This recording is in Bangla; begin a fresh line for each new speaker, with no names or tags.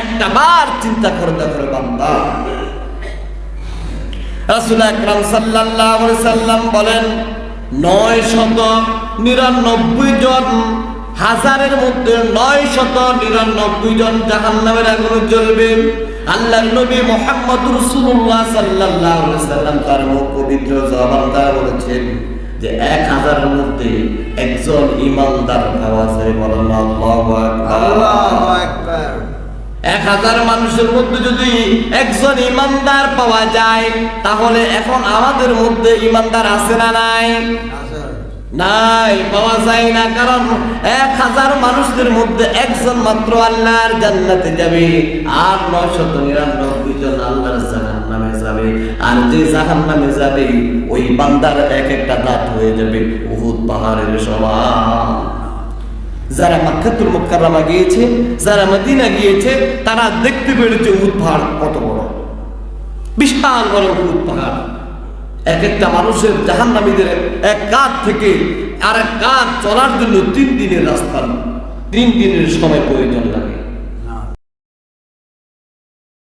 একটা বার চিন্তা করে দেখো বান্দা। রাসূল আকরাম সাল্লাল্লাহু আলাইহি সাল্লাম বলেন 999 জন, হাজারের মধ্যে 999 জন জাহান্নামের আগুনে জ্বলবে। আল্লাহর নবী মুহাম্মদ রাসূলুল্লাহ সাল্লাল্লাহু আলাইহি সাল্লাম তার পবিত্র জবান দ্বারা বলেছেন যে 1000 এর মধ্যে একজন ঈমানদার পাওয়া যায়। বলেন আল্লাহু আকবার, আল্লাহু আকবার। 1000 মানুষের মধ্যে যদি একজন ঈমানদার পাওয়া যায়, তাহলে এখন আমাদের মধ্যে ঈমানদার আছে না নাই? নাই, পাওয়া যায় না। কারণ 1000 মানুষদের মধ্যে একজন মাত্র আল্লাহর জান্নাতে যাবে, আর 999 জন আল্লাহর জাহান্নামে যাবে। আর যে জাহান্নামে যাবে ওই বান্দার এক একটা দাঁত হয়ে যাবে উহুদ পাহাড়ের সমান। যারা মক্কাতুল মুকাররমা গিয়েছে, যারা মদিনা গিয়েছে, তারা দেখতে পেরেছে উহুদ পাহাড় কত বড়, বিশাল বড় উহুদ পাহাড়। এক একটা মানুষের জাহান্নামীদের এক কাঁধ থেকে আর এক কাঁধ চলার জন্য 3 দিনের রাস্তা, 3 দিনের সময় প্রয়োজন লাগে।